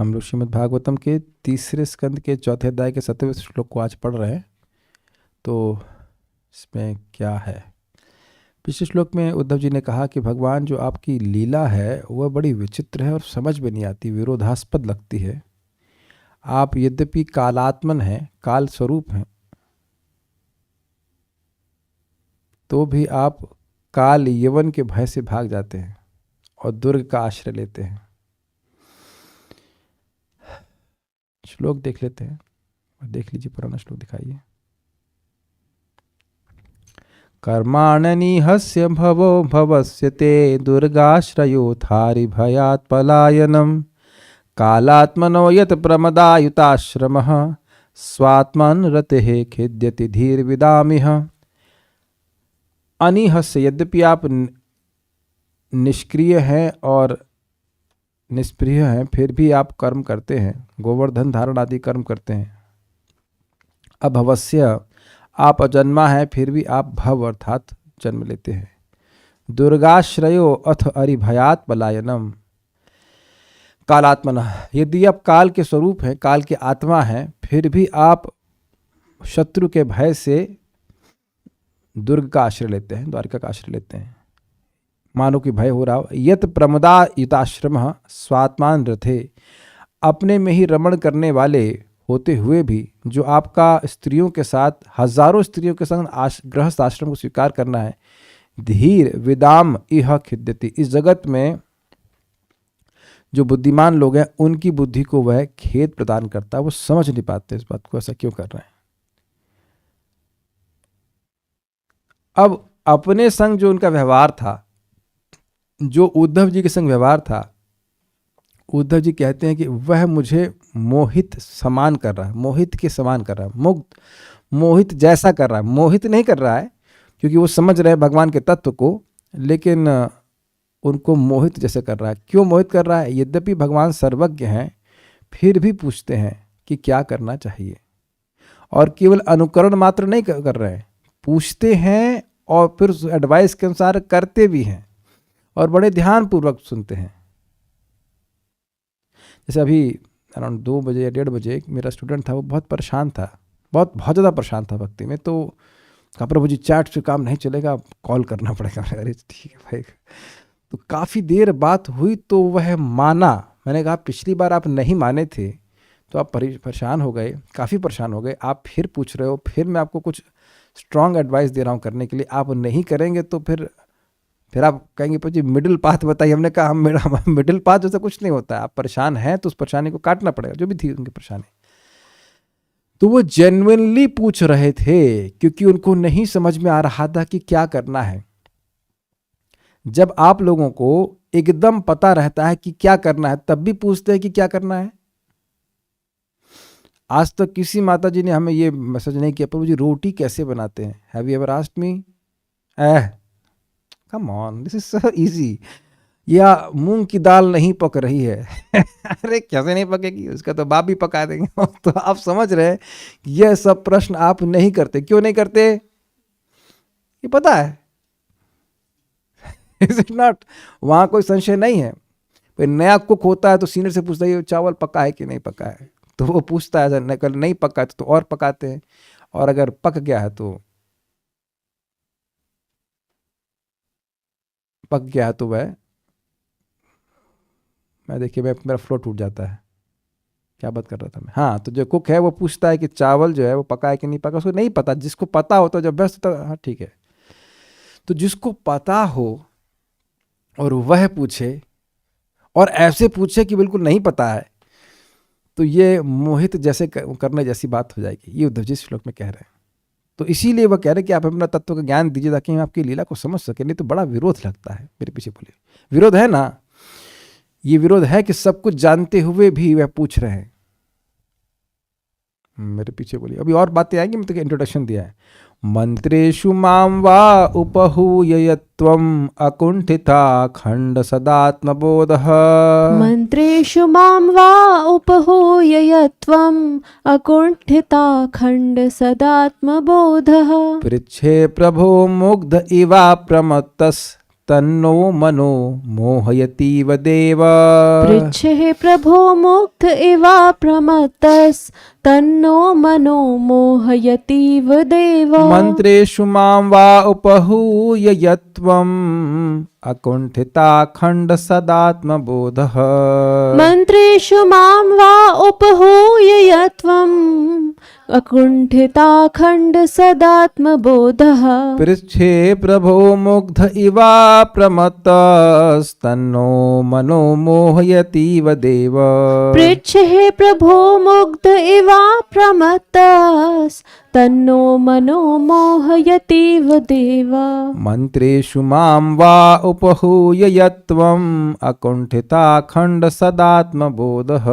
हम लोग श्रीमद् भागवतम के तीसरे स्कंद के चौथे अध्याय के 7वें श्लोक को आज पढ़ रहे हैं। तो इसमें क्या है? पिछले श्लोक में उद्धव जी ने कहा कि भगवान जो आपकी लीला है वह बड़ी विचित्र है और समझ में नहीं आती, विरोधास्पद लगती है। आप यद्यपि कालात्मन हैं, काल स्वरूप हैं, तो भी आप काल यवन के भय से भाग जाते हैं और दुर्ग का आश्रय लेते हैं। श्लोक देख लेते हैं और देख लीजिए, पुराना श्लोक दिखाइए। कर्माणनिहस्य भवो भवस्य ते दुर्गाश्रयोथारि भयात् पलायनम् कालात्मनो यत् प्रमदायुताश्रमः स्वात्मन् रतेः खिद्यति धीर्विदामिह। अनिहस्य, यद्यपि आप निष्क्रिय हैं और निष्प्रिय हैं, फिर भी आप कर्म करते हैं, गोवर्धन धारण आदि कर्म करते हैं। अभवस्य, आप अजन्मा हैं, फिर भी आप भव अर्थात जन्म लेते हैं। दुर्गाश्रयो अथ अरिभयात् पलायनम कालात्मना, यदि आप काल के स्वरूप हैं, काल के आत्मा हैं, फिर भी आप शत्रु के भय से दुर्ग का आश्रय लेते हैं, द्वारिका का आश्रय लेते हैं, मानो कि भय हो रहा हो। यत प्रमदा युताश्रम स्वात्मान रथे, अपने में ही रमण करने वाले होते हुए भी जो आपका स्त्रियों के साथ, हजारों स्त्रियों के संग गृहस्थ आश्रम को स्वीकार करना है। धीर विदाम इह खिद्यति, इस जगत में जो बुद्धिमान लोग हैं उनकी बुद्धि को वह खेद प्रदान करता है। वो समझ नहीं पाते इस बात को, ऐसा क्यों कर रहे हैं। अब अपने संग जो उनका व्यवहार था, जो उद्धव जी के संग व्यवहार था, उद्धव जी कहते हैं कि वह मुझे मोहित समान कर रहा है, मोहित के समान कर रहा है, मुग्ध मोहित जैसा कर रहा है। मोहित नहीं कर रहा है क्योंकि वो समझ रहे हैं भगवान के तत्व को, लेकिन उनको मोहित जैसे कर रहा है। क्यों मोहित कर रहा है? यद्यपि भगवान सर्वज्ञ हैं, फिर भी पूछते हैं कि क्या करना चाहिए, और केवल अनुकरण मात्र नहीं कर रहे हैं, पूछते हैं और फिर एडवाइस के अनुसार करते भी हैं और बड़े ध्यानपूर्वक सुनते हैं। जैसे अभी अराउंड 2 बजे या 1:30 बजे मेरा स्टूडेंट था, वो बहुत परेशान था, बहुत ज़्यादा परेशान था भक्ति में। तो कहा प्रभु जी चैट से काम नहीं चलेगा, कॉल करना पड़ेगा। अरे ठीक है भाई। तो काफ़ी देर बात हुई तो वह माना। मैंने कहा पिछली बार आप नहीं माने थे तो आप परेशान हो गए, काफ़ी परेशान हो गए, आप फिर पूछ रहे हो, फिर मैं आपको कुछ स्ट्रॉन्ग एडवाइस दे रहा हूँ करने के लिए, आप नहीं करेंगे तो फिर आप कहेंगे प्रभु जी मिडिल पाथ बताइए। हमने कहा हम मिडिल पाथ जैसा कुछ नहीं होता है, आप परेशान हैं तो उस परेशानी को काटना पड़ेगा, जो भी थी उनकी परेशानी। तो वो जेन्युइनली पूछ रहे थे क्योंकि उनको नहीं समझ में आ रहा था कि क्या करना है। जब आप लोगों को एकदम पता रहता है कि क्या करना है, तब भी पूछते हैं कि क्या करना है। आज तक किसी माता जी ने हमें ये मैसेज नहीं किया प्रभु जी रोटी कैसे बनाते हैं। Have you ever asked me? Come on, this is so easy. या मूंग की दाल नहीं पक रही है अरे कैसे नहीं पकेगी, उसका तो बाप भी पका देंगे तो आप समझ रहे हैं, यह सब प्रश्न आप नहीं करते। क्यों नहीं करते? ये पता है। Is it not? वहां कोई संशय नहीं है। कोई नया कुक होता है तो सीनियर से पूछता है चावल पका है कि नहीं पका है, तो वो पूछता है, अगर नहीं पका तो और पकाते हैं, और अगर पक गया है तो वह, मैं देखिए मेरा फ्लो टूट जाता है, क्या बात कर रहा था मैं। हाँ, तो जो कुक है वो पूछता है कि चावल जो है वो पका है कि नहीं पका। उसको नहीं पता, जिसको पता होता है जब व्यस्त होता है, हाँ ठीक है। तो जिसको पता हो और वह पूछे, और ऐसे पूछे कि बिल्कुल नहीं पता है, तो ये मोहित जैसे करने जैसी बात हो जाएगी। ये उद्धव जी श्लोक में कह रहे हैं। तो इसीलिए वह कह रहे हैं कि आप अपना तत्व का ज्ञान दीजिए ताकि हम आपकी लीला को समझ सकें। नहीं तो बड़ा विरोध लगता है। मेरे पीछे बोलिए, विरोध है ना? ये विरोध है कि सब कुछ जानते हुए भी वह पूछ रहे हैं। मेरे पीछे बोलिए, अभी और बातें आएंगी, मैं तो इंट्रोडक्शन दिया है। मंत्रेषु मां वा उपहूय त्वम् अकुंठिता खंड सदात्मबोधः। मंत्रेषु मां वा उपहूय त्वम् अकुंठिता खंड सदात्मबोधः। पृच्छे प्रभो मुग्ध इवा प्रमत्तस् तन्नो मनो मोहयतीव देव। पृच्छे प्रभो मुग्ध इवा प्रमत्तस्तन्नो मनो मोहयतीव देव। मंत्रेषु मां वा उपहूय यत्त्वम् अकुण्ठिताखण्ड सदात्मबोधः। मन्त्रेषु मां वा उपहूय यत्त्वम् अकुण्ठिताखण्ड सदात्मबोधः। पृच्छे प्रभो मुग्ध इवा प्रमत्तस्तन्नो मनो मोहयतीव देव। पृच्छे प्रभो मुग्ध इवा प्रमत्तस्तन्नो मनो मोहयतीव देव। मन्त्रेषु मां वा उपहूय यत्त्वम् अकुण्ठिताखण्ड सदात्मबोधः।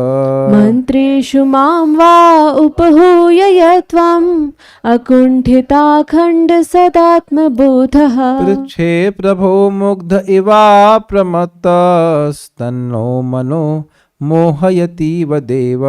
मन्त्रेषु मां वा उपहूय यत्त्वम् अकुण्ठिताखण्ड सदात्मबोधः। पृच्छे प्रभो मुग्ध इवा प्रमत्तस्तन्नो मनो मोहयतीव देव।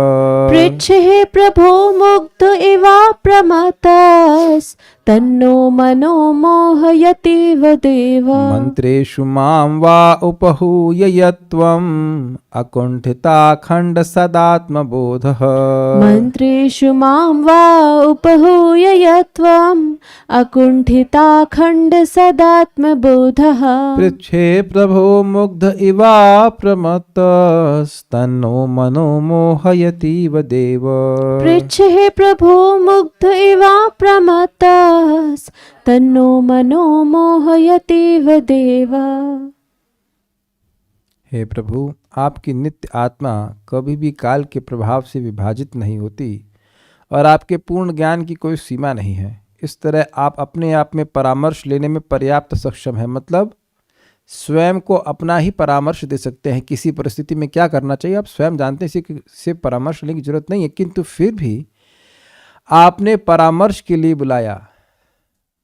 पृच्छे प्रभो मुग्ध इवा प्रमत्तस्तन्नो मनो मोहयतीव देव। मन्त्रेषु मां वा उपहूय यत्त्वम् अकुण्ठिताखण्ड सदात्मबोधः। मन्त्रेषु मां वा उपहूय यत्त्वम् अकुण्ठिताखण्ड सदात्मबोधः। पृच्छे प्रभो मुग्ध इवा प्रमत्तस्तन्नो मनो मोहयतीव देव। पृच्छे प्रभो मुग्ध इवा प्रमत्तस्तन्नो मनो मोहयतीव देव। हे प्रभु, आपकी नित्य आत्मा कभी भी काल के प्रभाव से विभाजित नहीं होती और आपके पूर्ण ज्ञान की कोई सीमा नहीं है। इस तरह आप अपने आप में परामर्श लेने में पर्याप्त सक्षम हैं, मतलब स्वयं को अपना ही परामर्श दे सकते हैं। किसी परिस्थिति में क्या करना चाहिए आप स्वयं जानते हैं, किसी से परामर्श लेने की जरूरत नहीं है। किंतु फिर भी आपने परामर्श के लिए बुलाया।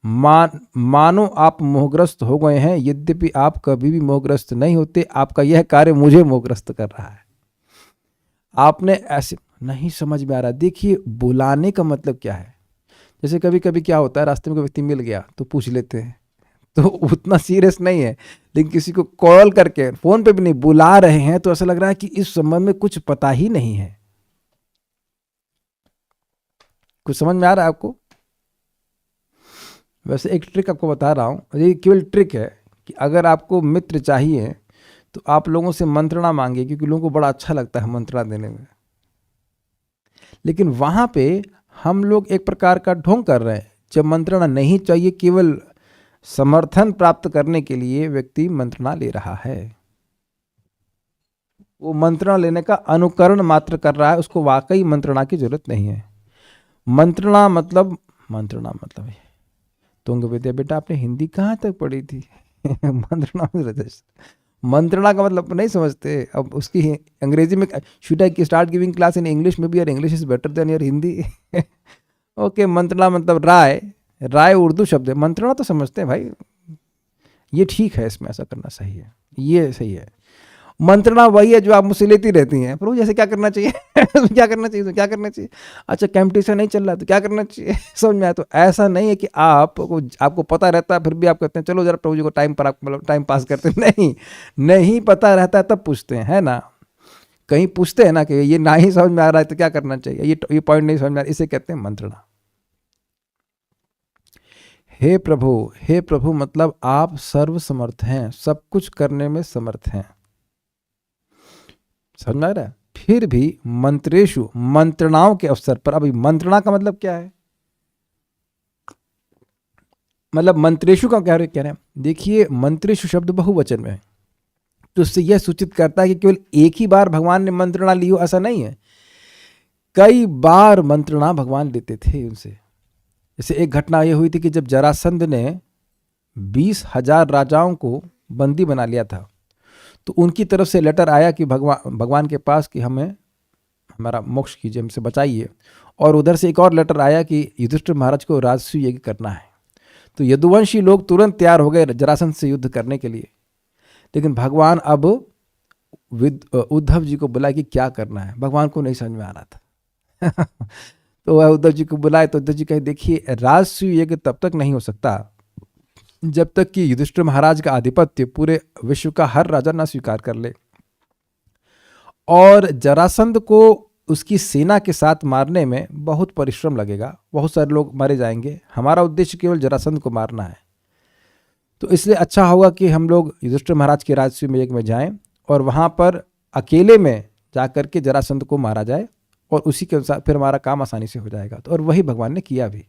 मानो आप मोहग्रस्त हो गए हैं, यद्यपि आप कभी भी मोहग्रस्त नहीं होते। आपका यह कार्य मुझे मोहग्रस्त कर रहा है। आपने ऐसे नहीं समझ में आ रहा। देखिए, बुलाने का मतलब क्या है। जैसे कभी कभी क्या होता है, रास्ते में कोई व्यक्ति मिल गया तो पूछ लेते हैं, तो उतना सीरियस नहीं है। लेकिन किसी को कॉल करके, फोन पे भी नहीं, बुला रहे हैं तो ऐसा लग रहा है कि इस संबंध में कुछ पता ही नहीं है। कुछ समझ में आ रहा है आपको? वैसे एक ट्रिक आपको बता रहा हूँ, ये केवल ट्रिक है कि अगर आपको मित्र चाहिए तो आप लोगों से मंत्रणा मांगे, क्योंकि लोगों को बड़ा अच्छा लगता है मंत्रणा देने में। लेकिन वहाँ पे हम लोग एक प्रकार का ढोंग कर रहे हैं। जब मंत्रणा नहीं चाहिए, केवल समर्थन प्राप्त करने के लिए व्यक्ति मंत्रणा ले रहा है। वो मंत्रणा लेने का अनुकरण मात्र कर रहा है, उसको वाकई मंत्रणा की जरूरत नहीं है। मंत्रणा मतलब तुंग विद्या, बेटा आपने हिंदी कहाँ तक पढ़ी थी? मंत्रणा का मतलब नहीं समझते। अब उसकी अंग्रेजी में, should I start giving class in English में भी, और English is better than your Hindi. Okay, मंत्रणा मतलब राय उर्दू शब्द है। मंत्रणा तो समझते हैं भाई, ये ठीक है, इसमें ऐसा करना सही है, ये सही है। मंत्रणा वही है जो आप मुझसे लेती रहती हैं, प्रभु जैसे क्या करना चाहिए क्या करना चाहिए, तो क्या करना चाहिए, अच्छा कंपटीशन नहीं चल रहा तो क्या करना चाहिए, समझ में आया? तो ऐसा नहीं है कि आपको पता रहता है फिर भी आप कहते हैं चलो जरा प्रभु जी को टाइम पास करते हैं। नहीं पता रहता है तब पूछते हैं, है ना? कहीं पूछते हैं ना कि ये ना ही समझ में आ रहा है तो क्या करना चाहिए, ये पॉइंट नहीं समझ में आ रहा, इसे कहते हैं मंत्रणा। हे प्रभु मतलब आप सर्वसमर्थ हैं, सब कुछ करने में समर्थ हैं। समझ में आ रहा है? फिर भी मंत्रेषु, मंत्रणाओं के अवसर पर, अभी मंत्रणा का मतलब क्या है, मतलब मंत्रेषु का क्या कह रहे हैं? देखिए, मंत्रेषु शब्द बहुवचन में है, तो इससे यह सूचित करता है कि केवल एक ही बार भगवान ने मंत्रणा ली हो, ऐसा नहीं है। कई बार मंत्रणा भगवान लेते थे उनसे। जैसे एक घटना यह हुई थी कि जब जरासंध ने 20,000 राजाओं को बंदी बना लिया था, तो उनकी तरफ से लेटर आया कि भगवान के पास कि हमारा मोक्ष कीजिए, हमसे बचाइए। और उधर से एक और लेटर आया कि युधिष्ठिर महाराज को राजसूय यज्ञ करना है। तो यदुवंशी लोग तुरंत तैयार हो गए जरासंध से युद्ध करने के लिए। लेकिन भगवान अब उद्धव जी को बुलाए कि क्या करना है, भगवान को नहीं समझ में आ रहा था। तो वह उद्धव जी को बुलाए तो उद्धव जी कहे देखिए, राजसूय यज्ञ तब तक नहीं हो सकता जब तक कि युधिष्ठिर महाराज का आधिपत्य पूरे विश्व का हर राजा ना स्वीकार कर ले। और जरासंध को उसकी सेना के साथ मारने में बहुत परिश्रम लगेगा, बहुत सारे लोग मारे जाएंगे। हमारा उद्देश्य केवल जरासंध को मारना है। तो इसलिए अच्छा होगा कि हम लोग युधिष्ठिर महाराज के राज्य में जाएं और वहाँ पर अकेले में जाकर के जरासंध को मारा जाए, और उसी के अनुसार फिर हमारा काम आसानी से हो जाएगा। तो और वही भगवान ने किया भी।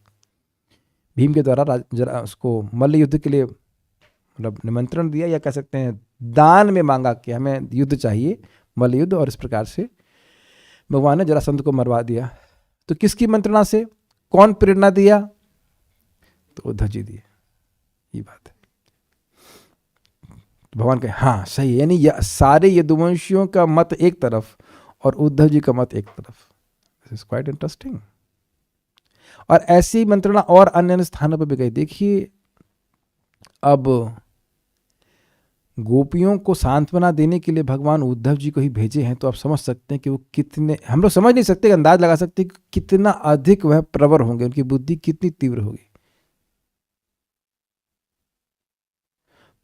भीम के द्वारा जरा उसको मल्ल युद्ध के लिए मतलब निमंत्रण दिया, या कह सकते हैं दान में मांगा कि हमें युद्ध चाहिए, मल्ल युद्ध, और इस प्रकार से भगवान ने जरासंध को मरवा दिया। तो किसकी मंत्रणा से, कौन प्रेरणा दिया? तो उद्धव जी दिए। ये बात है। तो भगवान कहे हाँ सही है, यानी सारे यदुवंशियों का मत एक तरफ और उद्धव जी का मत एक तरफ। This is quite interesting. और ऐसी मंत्रणा और अन्य स्थानों पर भी गई। देखिए, अब गोपियों को सांत्वना देने के लिए भगवान उद्धव जी को ही भेजे हैं, तो आप समझ सकते हैं कि वो कितने, हम लोग समझ नहीं सकते, अंदाज लगा सकते कि कितना अधिक वह प्रवर होंगे, उनकी बुद्धि कितनी तीव्र होगी।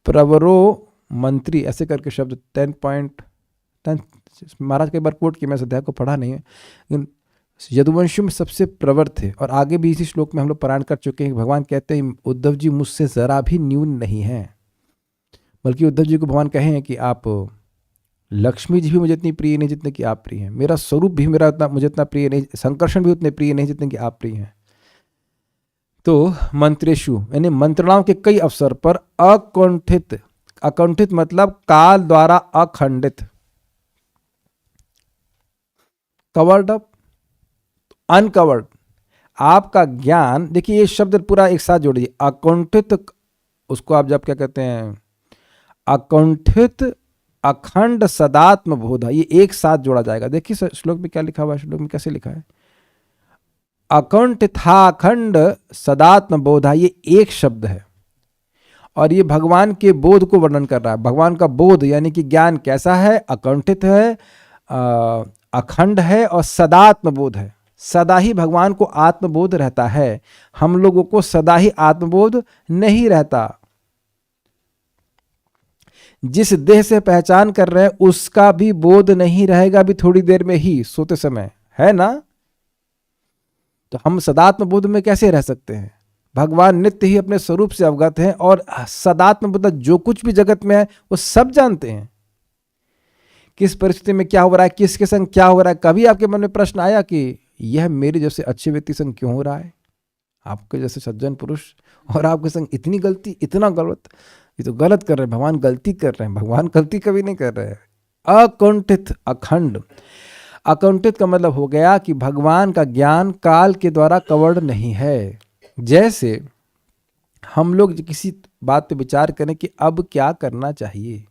प्रवरो मंत्री ऐसे करके शब्द 10.10 महाराज कई बार कोट किया, मैं इस अध्याय को पढ़ा नहीं है, लेकिन यदुवंशियों में सबसे प्रवर थे। और आगे भी इसी श्लोक में हम लोग पारायण कर चुके हैं। भगवान कहते हैं उद्धव जी मुझसे जरा भी न्यून नहीं है, बल्कि उद्धव जी को भगवान कहे हैं कि आप, लक्ष्मी जी भी मुझे इतनी प्रिय नहीं जितने कि आप प्रिय हैं, मेरा स्वरूप भी मुझे इतना प्रिय नहीं, संकर्षण भी उतने प्रिय नहीं जितने कि आप प्रिय हैं। तो मंत्रेशु यानी मंत्रणाओं के कई अवसर पर अकुंठित, अकुंठित मतलब काल द्वारा अखंडित, कवर्ड अप, अनकवर्ड, आपका ज्ञान। देखिए ये शब्द पूरा एक साथ जोड़िए, अकुंठित, उसको आप जब क्या कहते हैं, अकुंठित अखंड सदात्म बोध, ये एक साथ जोड़ा जाएगा। देखिए श्लोक में क्या लिखा हुआ है, श्लोक में कैसे लिखा है, अकुंठिताखंड सदात्म बोधा, ये एक शब्द है और ये भगवान के बोध को वर्णन कर रहा है। भगवान का बोध यानी कि ज्ञान कैसा है, अकुंठित है, अखंड है और सदात्म बोध है। सदा ही भगवान को आत्मबोध रहता है, हम लोगों को सदा ही आत्मबोध नहीं रहता। जिस देह से पहचान कर रहे हैं उसका भी बोध नहीं रहेगा अभी थोड़ी देर में ही, सोते समय, है ना। तो हम सदात्म बोध में कैसे रह सकते हैं? भगवान नित्य ही अपने स्वरूप से अवगत हैं और सदात्म बोध जो कुछ भी जगत में है वो सब जानते हैं। किस परिस्थिति में क्या हो रहा है, किसके संग क्या हो रहा है। कभी आपके मन में प्रश्न आया कि यह मेरे जैसे अच्छे व्यक्ति संग क्यों हो रहा है, आपके जैसे सज्जन पुरुष, और आपके संग इतनी गलती, इतना गलत, ये तो गलत कर रहे हैं, भगवान गलती कर रहे हैं। भगवान गलती कभी नहीं कर रहे हैं। अकुंठित अखंड, अकुंठित का मतलब हो गया कि भगवान का ज्ञान काल के द्वारा कवर्ड नहीं है। जैसे हम लोग किसी बात पे विचार करें कि अब क्या करना चाहिए,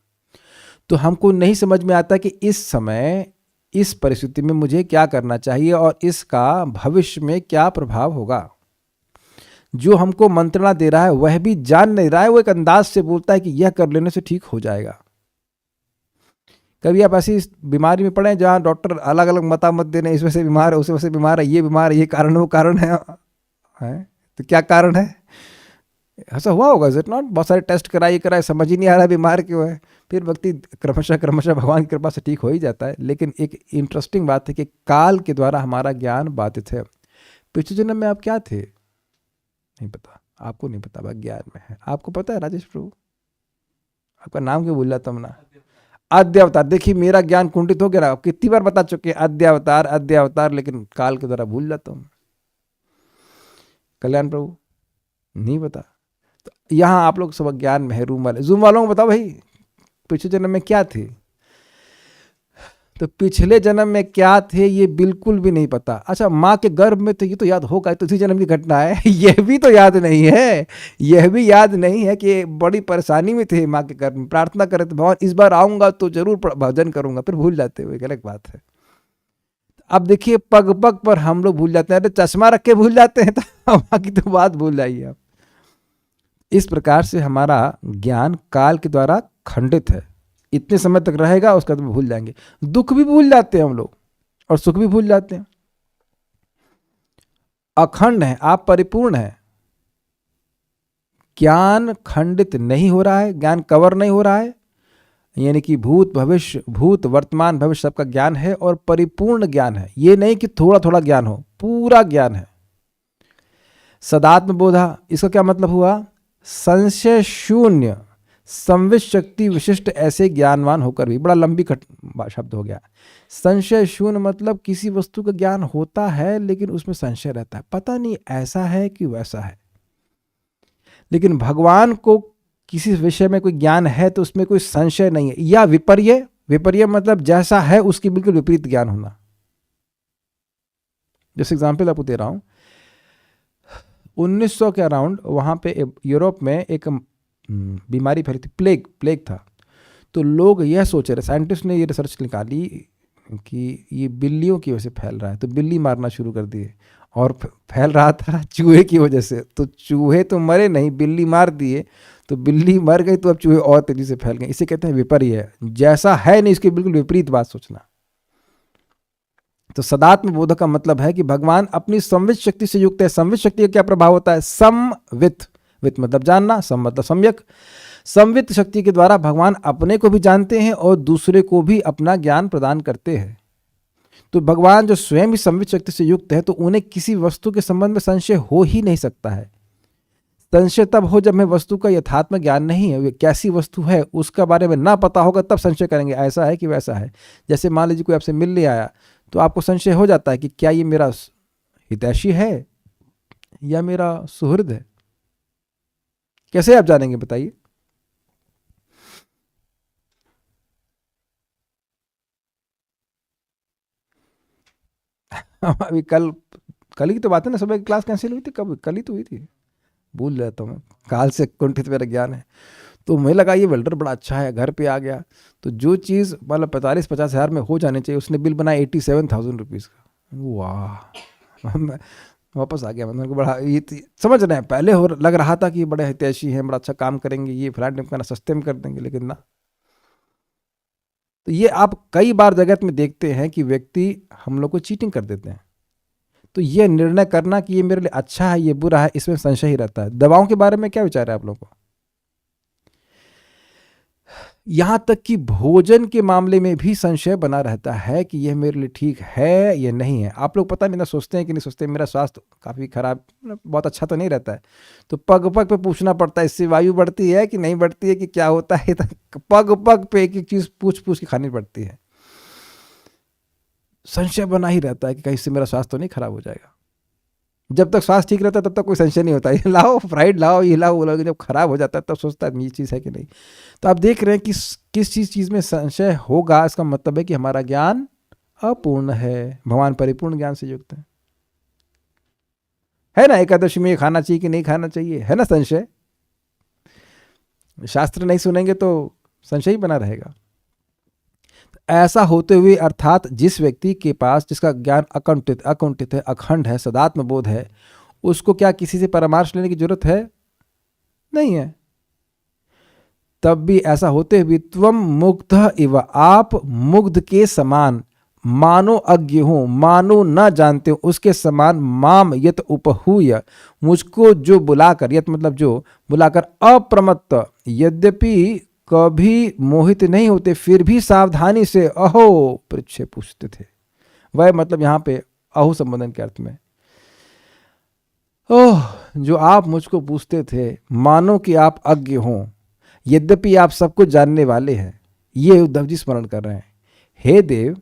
तो हमको नहीं समझ में आता कि इस समय इस परिस्थिति में मुझे क्या करना चाहिए और इसका भविष्य में क्या प्रभाव होगा। जो हमको मंत्रणा दे रहा है वह भी जान नहीं रहा है, वो एक अंदाज से बोलता है कि यह कर लेने से ठीक हो जाएगा। कभी आप ऐसी बीमारी में पड़े जहाँ डॉक्टर अलग अलग मतामत दे रहे हैं, इस वजह से बीमार है, उस वजह से बीमार है, ये बीमार है, ये कारण है, वो कारण है, तो क्या कारण है? ऐसा हुआ होगा, इज इट नॉट? बहुत सारे टेस्ट कराए, समझ ही नहीं आ रहा बीमार क्यों है। फिर व्यक्ति क्रमशः भगवान की कृपा से ठीक हो ही जाता है। लेकिन एक इंटरेस्टिंग बात है कि काल के द्वारा हमारा ज्ञान बाधित है। पिछले जन्म में आप क्या थे नहीं पता, आपको नहीं पता, बस ज्ञान में है। आपको पता है राजेश प्रभु, आपका नाम क्यों भूल जाता हूं ना? आद्य अवतार। देखिए मेरा ज्ञान कुंठित हो गया, कितनी बार बता चुके हैं आद्य अवतार, लेकिन काल के द्वारा भूल जाता हूं। कल्याण प्रभु नहीं पता। तो यहाँ आप लोग सब ज्ञान में है। जूम वालों को बताओ भाई पिछले जन्म में क्या थे। तो पिछले जन्म में क्या थे ये बिल्कुल भी नहीं पता। अच्छा माँ के गर्भ में तो ये तो याद होगा, तो इसी जन्म की घटना है। यह भी तो याद नहीं है, यह भी याद नहीं है कि बड़ी परेशानी में थे माँ के गर्भ में, प्रार्थना करे थे भगवान इस बार आऊंगा तो जरूर भजन करूंगा, फिर भूल जाते हुए, अलग बात है। अब देखिए पग पग पर हम लोग भूल जाते हैं। अरे चश्मा रख के भूल जाते हैं तो बाकी तो बात भूल जाइए आप। इस प्रकार से हमारा ज्ञान काल के द्वारा खंडित है, इतने समय तक रहेगा, उसका तो भूल जाएंगे। दुख भी भूल जाते हैं हम लोग और सुख भी भूल जाते हैं। अखंड है, आप परिपूर्ण हैं, ज्ञान खंडित नहीं हो रहा है, ज्ञान कवर नहीं हो रहा है, यानी कि भूत भविष्य, भूत वर्तमान भविष्य सबका ज्ञान है और परिपूर्ण ज्ञान है। ये नहीं कि थोड़ा थोड़ा ज्ञान हो, पूरा ज्ञान है। सदात्म बोधा, इसका क्या मतलब हुआ? संशय शून्य संवित शक्ति विशिष्ट ऐसे ज्ञानवान होकर भी, बड़ा लंबी शब्द हो गया। संशय शून्य मतलब किसी वस्तु का ज्ञान होता है लेकिन उसमें संशय रहता है, पता नहीं ऐसा है कि वैसा है। लेकिन भगवान को किसी विषय में कोई ज्ञान है तो उसमें कोई संशय नहीं है, या विपर्य, विपर्य मतलब जैसा है उसकी बिल्कुल विपरीत ज्ञान होना। जैसे एग्जाम्पल आपको दे रहा हूं, 1900 के अराउंड वहां पे यूरोप में एक बीमारी फैली थी, प्लेग था। तो लोग यह सोच रहे, साइंटिस्ट ने ये रिसर्च निकाली कि ये बिल्लियों की वजह से फैल रहा है, तो बिल्ली मारना शुरू कर दिए। और फैल रहा था चूहे की वजह से, तो चूहे तो मरे नहीं, बिल्ली मार दिए, तो बिल्ली मर गई, तो अब चूहे और तेजी से फैल गए। इसे कहते हैं विपर्य, जैसा है नहीं इसके बिल्कुल विपरीत बात सोचना। तो सदात्म बोध का मतलब है कि भगवान अपनी संवित शक्ति से युक्त है। संवित शक्ति का क्या प्रभाव होता है? समवित, वित मतलब जानना, सम मतलब सम्यक। संवित शक्ति के द्वारा भगवान अपने को भी जानते हैं और दूसरे को भी अपना ज्ञान प्रदान करते हैं। तो भगवान जो स्वयं ही संवित शक्ति से युक्त है, तो उन्हें किसी वस्तु के संबंध में संशय हो ही नहीं सकता है। संशय तब हो जब हमें वस्तु का यथात्म ज्ञान नहीं है, कैसी वस्तु है उसका बारे में ना पता होगा, तब संशय करेंगे ऐसा है कि वैसा है। जैसे मान लीजिए कोई आपसे मिलने आया, तो आपको संशय हो जाता है कि क्या ये मेरा हितैषी है या मेरा सुहृद है। कैसे आप जानेंगे बताइए? अभी कल ही तो बात है ना, सुबह की क्लास कैंसिल हुई थी, कब? कल ही तो हुई थी, भूल जाता हूँ मैं, काल से कुंठित मेरा ज्ञान है। तो मुझे लगा ये वेल्डर बड़ा अच्छा है, घर पे आ गया तो जो चीज़ मतलब 45-50 हज़ार में हो जानी चाहिए, उसने बिल बनाया 87,000 रुपीज़ का। वाह! मैं वापस आ गया। मतलब को बड़ा ये समझ रहे हैं, पहले हो लग रहा था कि ये बड़े हितैषी हैं, बड़ा अच्छा काम करेंगे, ये फ्लैट निपटाना सस्ते में कर देंगे, लेकिन ना। तो ये आप कई बार जगत में देखते हैं कि व्यक्ति हम लोग को चीटिंग कर देते हैं। तो ये निर्णय करना कि ये मेरे लिए अच्छा है, ये बुरा है, इसमें संशय ही रहता है। दवाओं के बारे में क्या विचार है आप लोगों को? यहां तक कि भोजन के मामले में भी संशय बना रहता है कि यह मेरे लिए ठीक है या नहीं है। आप लोग पता नहीं ना सोचते हैं कि नहीं सोचते, मेरा स्वास्थ्य काफ़ी खराब, बहुत अच्छा तो नहीं रहता है, तो पग पग पे पूछना पड़ता है, इससे वायु बढ़ती है कि नहीं बढ़ती है, कि क्या होता है, तो पग पग पे एक एक चीज़ पूछ पूछ के खानी पड़ती है। संशय बना ही रहता है कि कहीं इससे मेरा स्वास्थ्य तो नहीं खराब हो जाएगा। जब तक स्वास्थ्य ठीक रहता है तब तक कोई संशय नहीं होता, ये लाओ फ्राइड लाओ, ये लाओ वो लाओ। जब खराब हो जाता है तब सोचता है ये चीज़ है कि नहीं। तो आप देख रहे हैं कि किस चीज़ में संशय होगा, इसका मतलब है कि हमारा ज्ञान अपूर्ण है, भगवान परिपूर्ण ज्ञान से युक्त है ना। एकादशी में ये खाना चाहिए कि नहीं खाना चाहिए, है ना संशय। शास्त्र नहीं सुनेंगे तो संशय ही बना रहेगा। ऐसा होते हुए अर्थात जिस व्यक्ति के पास, जिसका ज्ञान अकुंठित है, अखंड है, सदात्म बोध है, उसको क्या किसी से परामर्श लेने की जरूरत है? नहीं है। तब भी ऐसा होते हुए त्वम मुग्ध इव, आप मुग्ध के समान, मानो अज्ञ हो, मानो न जानते हो, उसके समान, माम यत उपहूय, मुझको जो बुलाकर, यत मतलब जो बुलाकर, अप्रमत्त, यद्यपि कभी मोहित नहीं होते फिर भी सावधानी से अहो पृच्छे पूछते थे। वह मतलब यहाँ पे अहो संबोधन के अर्थ में, ओह जो आप मुझको पूछते थे, मानो कि आप अज्ञ हों, यद्यपि आप सब कुछ जानने वाले हैं। ये उद्धव जी स्मरण कर रहे हैं। हे देव,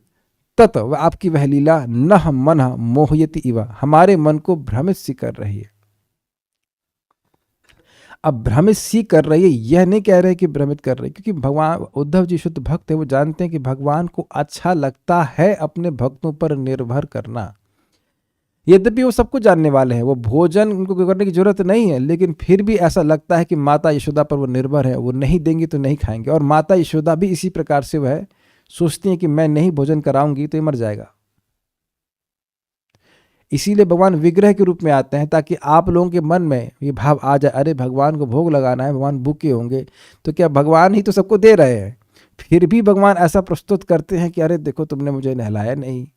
तत आपकी वह लीला नह मन मोहयति इव, हमारे मन को भ्रमित सी कर रही है। अब भ्रमित सी कर रही है, यह नहीं कह रहे कि भ्रमित कर रही, क्योंकि भगवान, उद्धव जी शुद्ध भक्त है, वो जानते हैं कि भगवान को अच्छा लगता है अपने भक्तों पर निर्भर करना। यद्यपि वो सब कुछ जानने वाले हैं, वो भोजन उनको करने की जरूरत नहीं है, लेकिन फिर भी ऐसा लगता है कि माता यशोदा पर वो निर्भर है, वो नहीं देंगी तो नहीं खाएंगे। और माता यशोदा भी इसी प्रकार से वह सोचती हैं कि मैं नहीं भोजन कराऊंगी तो ये मर जाएगा। इसीलिए भगवान विग्रह के रूप में आते हैं, ताकि आप लोगों के मन में ये भाव आ जाए, अरे भगवान को भोग लगाना है, भगवान भूखे होंगे, तो क्या भगवान ही तो सबको दे रहे हैं, फिर भी भगवान ऐसा प्रस्तुत करते हैं कि अरे देखो तुमने मुझे नहलाया नहीं।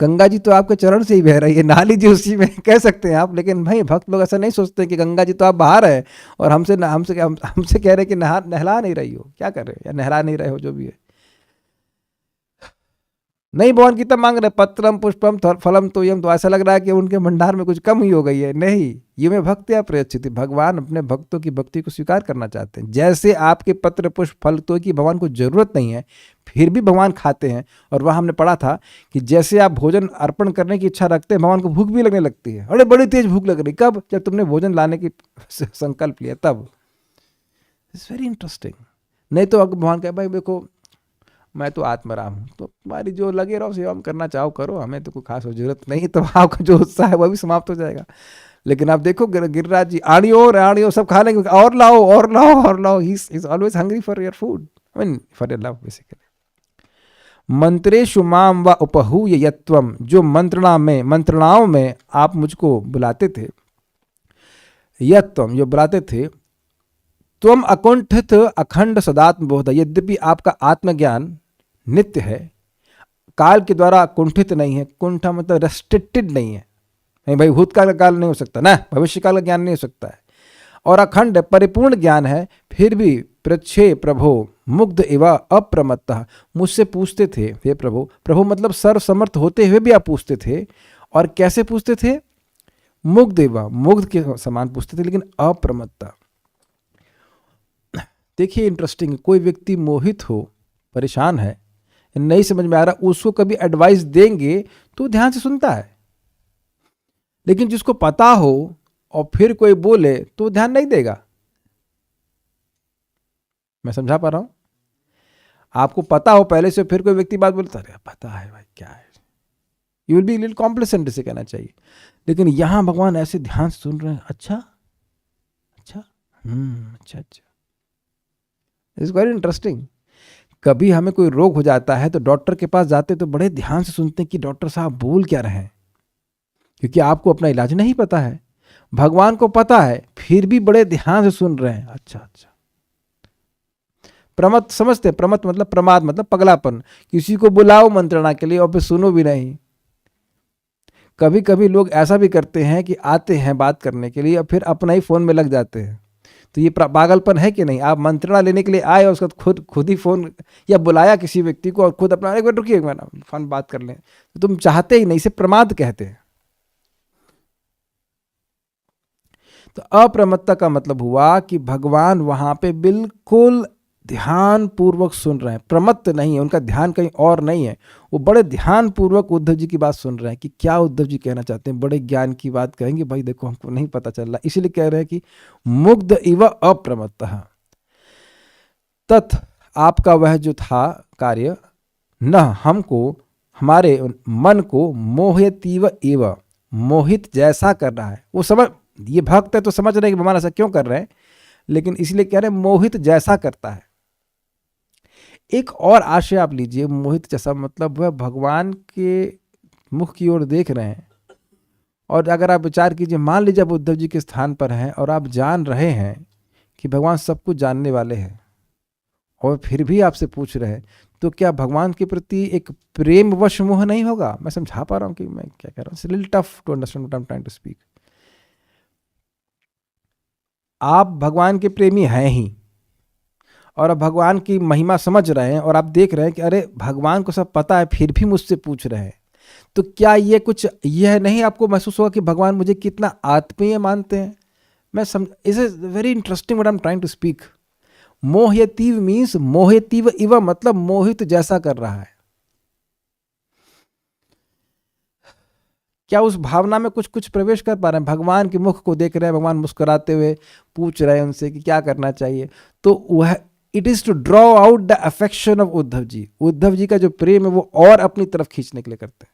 गंगा जी तो आपके चरण से ही बह रही है, नहा लीजिए उसी में, कह सकते हैं आप। लेकिन भाई भक्त लोग ऐसा नहीं सोचते कि गंगा जी तो आप बाहर है और हमसे कह रहे हैं कि नहला नहीं रही हो, क्या कर रहे हो, या नहला नहीं रहे हो, जो भी है। नहीं भगवान कितना मांग रहे, पत्रम पुष्पम फलम तो यम, तो ऐसा लग रहा है कि उनके भंडार में कुछ कम ही हो गई है। नहीं, ये में भक्तिया प्रयच्छति, भगवान अपने भक्तों की भक्ति को स्वीकार करना चाहते हैं। जैसे आपके पत्र पुष्प फल तो की भगवान को जरूरत नहीं है, फिर भी भगवान खाते हैं। और वह हमने पढ़ा था कि जैसे आप भोजन अर्पण करने की इच्छा रखते हैं, भगवान को भूख भी लगने लगती है। अरे बड़ी तेज भूख लग रही, कब? जब तुमने भोजन लाने की संकल्प लिया तब। It's very interesting. नहीं तो अगर भगवान कहे भाई देखो मैं तो आत्मराम हूँ, तो तुम्हारी जो लगे रहो सेवा करना चाहो करो, हमें तो कोई खास जरूरत नहीं, तो आपका जो उत्साह है वह भी समाप्त हो जाएगा। लेकिन आप देखो गिरिराज जी आड़ी हो सब खा लेंगे, और लाओ और लाओ और लाओ, he is always hungry for your food, I mean for your love basically. मंत्रेषु माम व उपहूय यत्वम, जो मंत्रणाओं में आप मुझको बुलाते थे, यत्वम जो बुलाते थे, त्वम अकुंठित अखंड सदात्म बोध, यद्यपि आपका आत्मज्ञान नित्य है, काल के द्वारा कुंठित नहीं है। कुंठा मतलब रेस्ट्रिक्टेड नहीं है, नहीं भाई भूतकाल का काल नहीं हो सकता ना, भविष्य काल का ज्ञान नहीं हो सकता है। और अखंड परिपूर्ण ज्ञान है, फिर भी पृच्छे प्रभो मुग्ध एवं अप्रमत्तः, मुझसे पूछते थे हे प्रभु। प्रभु मतलब सर्वसमर्थ होते हुए भी आप पूछते थे, और कैसे पूछते थे? मुग्ध एवं, मुग्ध के समान पूछते थे, लेकिन अप्रमत्तः। देखिए इंटरेस्टिंग, कोई व्यक्ति मोहित हो, परेशान है, नहीं समझ में आ रहा, उसको कभी एडवाइस देंगे तो ध्यान से सुनता है। लेकिन जिसको पता हो और फिर कोई बोले तो ध्यान नहीं देगा। मैं समझा पा रहा हूं? आपको पता हो पहले से, फिर कोई व्यक्ति बात बोलता है पता है भाई क्या है, you will be little complacent से कहना चाहिए। लेकिन यहां भगवान ऐसे ध्यान से सुन रहे हैं, अच्छा अच्छा अच्छा अच्छा, इट्स वेरी इंटरेस्टिंग। कभी हमें कोई रोग हो जाता है तो डॉक्टर के पास जाते तो बड़े ध्यान से सुनते हैं कि डॉक्टर साहब बोल क्या रहे हैं, क्योंकि आपको अपना इलाज नहीं पता है, भगवान को पता है, फिर भी बड़े ध्यान से सुन रहे हैं। अच्छा अच्छा, प्रमत समझते, प्रमत मतलब प्रमाद मतलब पगलापन, किसी को बुलाओ मंत्रणा के लिए और फिर सुनो भी नहीं। कभी कभी लोग ऐसा भी करते हैं कि आते हैं बात करने के लिए और फिर अपना ही फोन में लग जाते हैं। तो ये पागलपन है कि नहीं? आप मंत्रणा लेने के लिए आए और उसका खुद ही फोन या बुलाया किसी व्यक्ति को और खुद अपना एक मिनट रुकिए, एक मिनट फोन बात कर लें, तो तुम चाहते ही नहीं, इसे प्रमाद कहते हैं। तो अप्रमत्ता का मतलब हुआ कि भगवान वहां पे बिल्कुल ध्यान पूर्वक सुन रहे हैं, प्रमत्त नहीं है, उनका ध्यान कहीं और नहीं है, वो बड़े ध्यान पूर्वक उद्धव जी की बात सुन रहे हैं कि क्या उद्धव जी कहना चाहते हैं। बड़े ज्ञान की बात कहेंगे, भाई देखो हमको नहीं पता चल रहा, इसलिए कह रहे हैं कि मुग्ध इव अप्रमत्तः तत्, आपका वह जो था कार्य, न हमको हमारे मन को मोहयतीव एव, मोहित जैसा कर रहा है। वो समझ, ये भक्त है तो समझ रहे हैं कि भगवान ऐसा क्यों कर रहे हैं, लेकिन इसलिए कह रहे हैं मोहित जैसा करता है। एक और आशय आप लीजिए, मोहित जैसा मतलब वह भगवान के मुख की ओर देख रहे हैं, और अगर आप विचार कीजिए, मान लीजिए आप उद्धव जी के स्थान पर हैं और आप जान रहे हैं कि भगवान सब कुछ जानने वाले हैं, और फिर भी आपसे पूछ रहे हैं, तो क्या भगवान के प्रति एक प्रेमवश मोह नहीं होगा? मैं समझा पा रहा हूं कि मैं क्या कह रहा हूं? It's little tough to understand what I am trying to speak. आप भगवान के प्रेमी हैं ही, और अब भगवान की महिमा समझ रहे हैं, और आप देख रहे हैं कि अरे भगवान को सब पता है फिर भी मुझसे पूछ रहे हैं, तो क्या ये कुछ यह नहीं आपको महसूस होगा कि भगवान मुझे कितना आत्मीय मानते हैं? मैं समझ, is is very interesting what I am trying to speak. मोहयतीव मीन्स मोहयतीव इव मतलब मोहित जैसा कर रहा है। क्या उस भावना में कुछ कुछ प्रवेश कर पा रहे हैं? भगवान के मुख को देख रहे हैं, भगवान मुस्कुराते हुए पूछ रहे हैं उनसे कि क्या करना चाहिए, तो वह it is to draw out the affection of Uddhav ji. Uddhav ji का जो प्रेम है वो और अपनी तरफ खींचने के लिए करते हैं,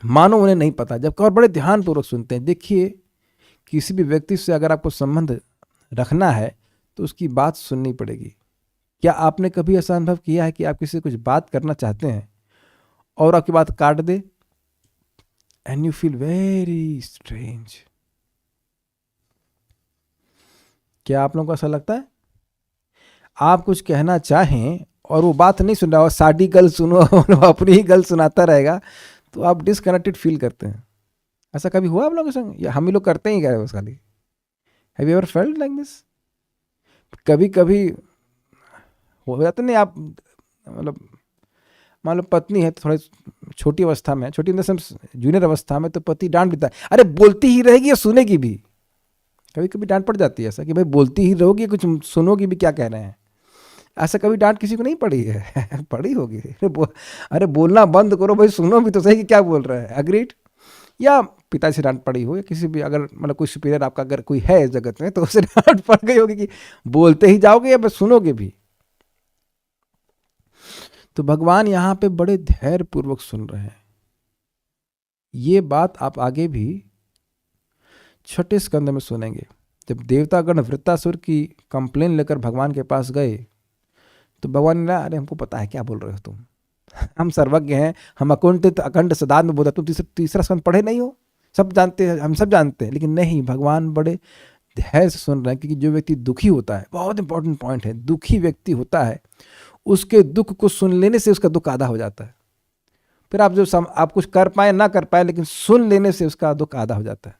मानो उन्हें नहीं पता, जबकि और बड़े ध्यानपूर्वक सुनते हैं। देखिए, किसी भी व्यक्ति से अगर आपको संबंध रखना है तो उसकी बात सुननी पड़ेगी। क्या आपने कभी ऐसा अनुभव किया है कि आप किसी से कुछ बात करना चाहते हैं और आपकी बात काट दे, and you feel very strange? क्या आप लोगों को ऐसा लगता है? आप कुछ कहना चाहें और वो बात नहीं सुन रहा हो, साड़ी गल सुनो और वो अपनी ही गल सुनाता रहेगा, तो आप डिसकनेक्टेड फील करते हैं। ऐसा कभी हुआ आप लोगों के संग, या हम ही लोग करते ही क्या बस खाली? Have you ever felt like this? कभी कभी हो जाता नहीं आप, मतलब मान लो पत्नी है तो थोड़ी छोटी अवस्था में, छोटी इन द सेंस जूनियर अवस्था में, तो पति डांट देता है, अरे बोलती ही रहेगी या सुनेगी भी? कभी कभी डांट पड़ जाती है ऐसा कि भाई बोलती ही रहोगी, कुछ सुनोगी भी क्या कह रहे हैं? ऐसा कभी डांट किसी को नहीं पड़ी है? पड़ी होगी। अरे बोलना बंद करो भाई, सुनो भी तो सही कि क्या बोल रहा है। अग्रीड? या पिताजी से डांट पड़ी हो, या किसी भी अगर मतलब कोई सुपीरियर आपका अगर कोई है इस जगत में, तो उसे डांट पड़ गई होगी कि बोलते ही जाओगे या बस सुनोगे भी? तो भगवान यहाँ पे बड़े धैर्य पूर्वक सुन रहे हैं। ये बात आप आगे भी 6 स्कंद में सुनेंगे। जब देवतागण वृत्तासुर की कंप्लेन लेकर भगवान के पास गए, तो भगवान ने कहा, अरे हमको पता है क्या बोल रहे हो तुम, हम सर्वज्ञ हैं, हम अकुंठित अखंड सदात्म बोधा, तुम तीसरा स्कंद पढ़े नहीं हो, सब जानते हैं, हम सब जानते हैं। लेकिन नहीं, भगवान बड़े धैर्य से सुन रहे हैं, क्योंकि जो व्यक्ति दुखी होता है, बहुत इंपॉर्टेंट पॉइंट है, दुखी व्यक्ति होता है, उसके दुख को सुन लेने से उसका दुख आधा हो जाता है। फिर आप जो आप कुछ कर पाए ना कर पाए, लेकिन सुन लेने से उसका दुख आधा हो जाता है।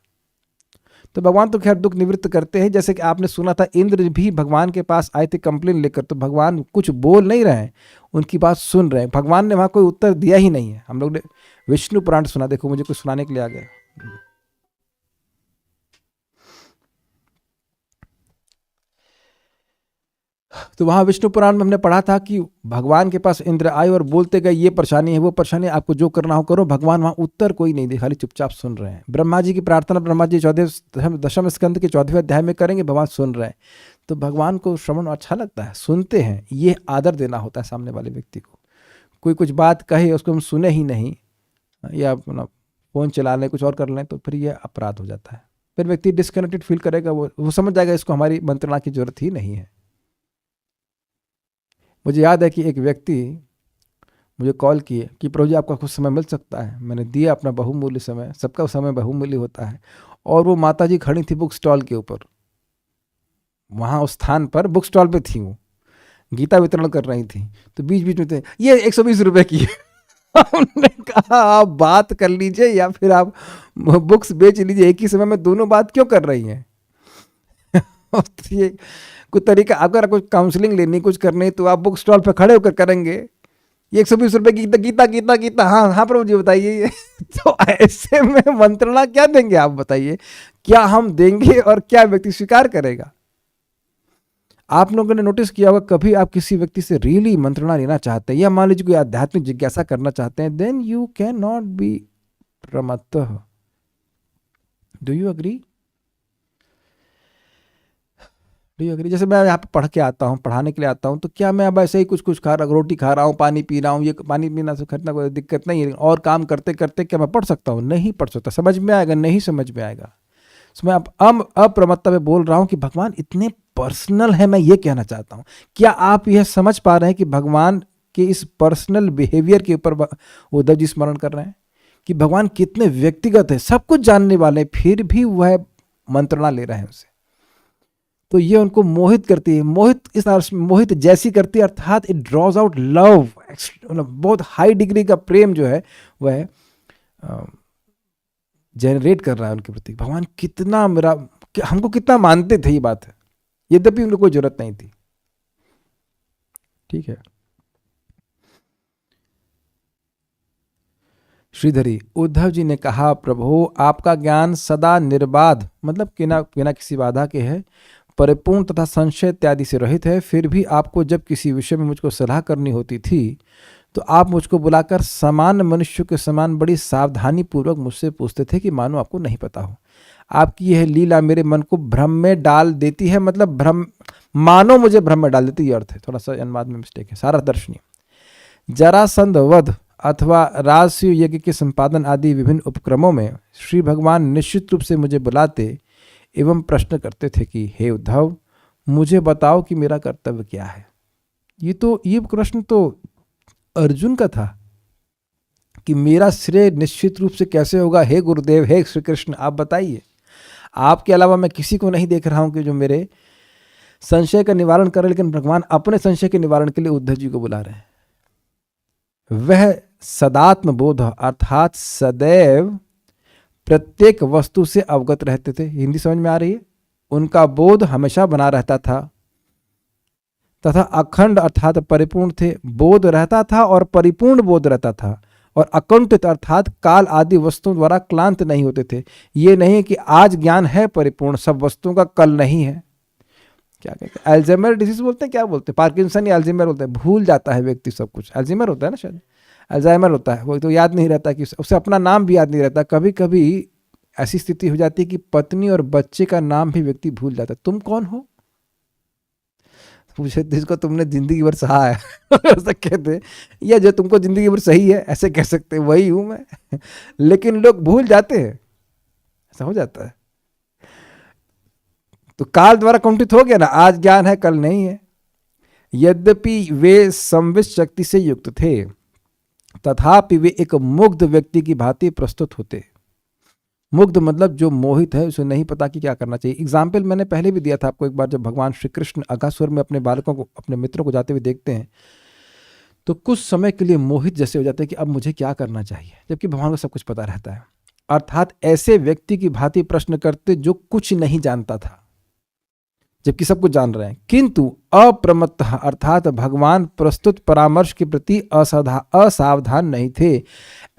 तो भगवान तो खैर दुख निवृत्त करते हैं। जैसे कि आपने सुना था, इंद्र भी भगवान के पास आए थे कंप्लेन लेकर, तो भगवान कुछ बोल नहीं रहे हैं, उनकी बात सुन रहे हैं। भगवान ने वहाँ कोई उत्तर दिया ही नहीं है। हम लोग ने विष्णु पुराण सुना, देखो मुझे कुछ सुनाने के लिए आ गया। तो वहाँ विष्णु पुराण में हमने पढ़ा था कि भगवान के पास इंद्र आए और बोलते गए, ये परेशानी है, वो परेशानी है, आपको जो करना हो करो। भगवान वहाँ उत्तर कोई नहीं दे, खाली चुपचाप सुन रहे हैं। ब्रह्मा जी की प्रार्थना ब्रह्मा जी 14वें स्कंद के 14वें अध्याय में करेंगे, भगवान सुन रहे हैं। तो भगवान को श्रवण अच्छा लगता है, सुनते हैं। ये आदर देना होता है सामने वाले व्यक्ति को। कोई कुछ बात कहे, उसको हम सुने ही नहीं, या अपना फ़ोन चला लें, कुछ और कर लें, तो फिर ये अपराध हो जाता है। फिर व्यक्ति डिस्कनेक्टेड फील करेगा, वो समझ जाएगा इसको हमारी मंत्रणा की जरूरत ही नहीं है। मुझे याद है कि एक व्यक्ति मुझे कॉल किए कि प्रभु जी आपका कुछ समय मिल सकता है। मैंने दिया अपना बहुमूल्य समय, सबका समय बहुमूल्य होता है। और वो माता जी खड़ी थी बुक स्टॉल के ऊपर, वहाँ उस स्थान पर बुक स्टॉल पे थी, वो गीता वितरण कर रही थी। तो बीच बीच में थे, ये 120 रुपये की है। हमने कहा आप बात कर लीजिए या फिर आप बुक्स बेच लीजिए, एक ही समय में दोनों बात क्यों कर रही हैं? ये कुछ तरीका, अगर कुछ काउंसलिंग लेनी, कुछ करनी, तो आप बुक स्टॉल पे खड़े होकर करेंगे। ये 120 रुपये की गीता गीता गीता, हाँ हाँ प्रभु जी बताइए। तो ऐसे में मंत्रणा क्या देंगे आप बताइए? क्या हम देंगे और क्या व्यक्ति स्वीकार करेगा? आप लोगों ने नोटिस किया होगा, कभी आप किसी व्यक्ति से रियली मंत्रणा लेना चाहते हैं, या मान लीजिए कोई आध्यात्मिक जिज्ञासा करना चाहते हैं, then you can not be प्रमत्तः। Do you agree? जैसे मैं यहाँ पे पढ़ के आता हूँ, पढ़ाने के लिए आता हूँ, तो क्या मैं अब ऐसे ही कुछ खा रहा, रोटी खा रहा हूँ, पानी पी रहा हूँ, ये पानी पीना से खरीदना कोई दिक्कत नहीं है, और काम करते करते क्या मैं पढ़ सकता हूँ? नहीं पढ़ सकता। समझ में आएगा? नहीं समझ में आएगा। मैं अब अप्रमत्ता में बोल रहा हूँ कि भगवान इतने पर्सनल है। मैं ये कहना चाहता हूँ, क्या आप यह समझ पा रहे हैं कि भगवान के इस पर्सनल बिहेवियर के ऊपर उद्धव जी स्मरण कर रहे हैं कि भगवान कितने व्यक्तिगत है, सब कुछ जानने वाले, फिर भी वह मंत्रणा ले रहे हैं उसे। तो ये उनको मोहित करती है, मोहित जैसी करती है, अर्थात इट ड्रॉज आउट लव, बहुत हाई डिग्री का प्रेम जो है वह जनरेट कर रहा है उनके प्रति। भगवान कितना हमको कितना मानते थे, ये बात है, यद्यपि उनको कोई जरूरत नहीं थी। ठीक है। श्रीधरी, उद्धव जी ने कहा, प्रभु आपका ज्ञान सदा निर्बाध, मतलब बिना किसी बाधा के है, परिपूर्ण तथा संशय इत्यादि से रहित है। फिर भी आपको जब किसी विषय में मुझको सलाह करनी होती थी, तो आप मुझको बुलाकर सामान्य मनुष्य के समान बड़ी सावधानी पूर्वक मुझसे पूछते थे कि मानो आपको नहीं पता हो। आपकी यह लीला मेरे मन को भ्रम में डाल देती है, मतलब भ्रम, मानो मुझे भ्रम में डाल देती है, ये अर्थ है। थोड़ा सा अनुवाद में मिस्टेक है। सारा दर्शनीय, जरासंध वध अथवा राजसूय यज्ञ के संपादन आदि विभिन्न उपक्रमों में श्री भगवान निश्चित रूप से मुझे बुलाते एवं प्रश्न करते थे कि हे उद्धव, मुझे बताओ कि मेरा कर्तव्य क्या है। ये प्रश्न तो अर्जुन का था कि मेरा श्रेय निश्चित रूप से कैसे होगा। हे गुरुदेव, हे श्री कृष्ण, आप बताइए। आपके अलावा मैं किसी को नहीं देख रहा हूं कि जो मेरे संशय का निवारण कर रहे, लेकिन भगवान अपने संशय के निवारण के लिए उद्धव जी को बुला रहे हैं। वह सदात्म बोध अर्थात सदैव प्रत्येक वस्तु से अवगत रहते थे। हिंदी समझ में आ रही है? उनका बोध हमेशा बना रहता था तथा अखंड अर्थात परिपूर्ण थे। बोध रहता था और परिपूर्ण बोध रहता था, और अकुंठित अर्थात काल आदि वस्तुओं द्वारा क्लांत नहीं होते थे। ये नहीं कि आज ज्ञान है परिपूर्ण, सब वस्तुओं का कल नहीं है। क्या कहते हैं, अल्जाइमर डिजीज बोलते हैं, क्या बोलते हैं, पार्किंसन या अल्जाइमर बोलते हैं। भूल जाता है व्यक्ति सब कुछ। अल्जाइमर होता है ना, शायद अल्जाइमर होता है, वो तो याद नहीं रहता, कि उसे अपना नाम भी याद नहीं रहता। कभी कभी ऐसी स्थिति हो जाती है कि पत्नी और बच्चे का नाम भी व्यक्ति भूल जाता है। तुम कौन हो, पूछे जिसको तुमने जिंदगी भर सहा है ऐसा कहते हैं, या जो तुमको जिंदगी भर सही है ऐसे कह सकते हैं, वही हूं मैं लेकिन लोग भूल जाते हैं, ऐसा हो जाता है। तो काल द्वारा कुंठित हो गया ना, आज ज्ञान है कल नहीं है। यद्यपि वे संवित शक्ति से युक्त थे, तथापि वे एक मुग्ध व्यक्ति की भांति प्रस्तुत होते। मुग्ध मतलब जो मोहित है, उसे नहीं पता कि क्या करना चाहिए। एग्जाम्पल मैंने पहले भी दिया था आपको एक बार, जब भगवान श्री कृष्ण अगासुर में अपने बालकों को, अपने मित्रों को जाते हुए देखते हैं, तो कुछ समय के लिए मोहित जैसे हो जाते हैं कि अब मुझे क्या करना चाहिए, जबकि भगवान को सब कुछ पता रहता है। अर्थात ऐसे व्यक्ति की भांति प्रश्न करते जो कुछ नहीं जानता था, जबकि सब कुछ जान रहे हैं। किंतु अप्रमत्तः अर्थात भगवान प्रस्तुत परामर्श के प्रति असावधान नहीं थे।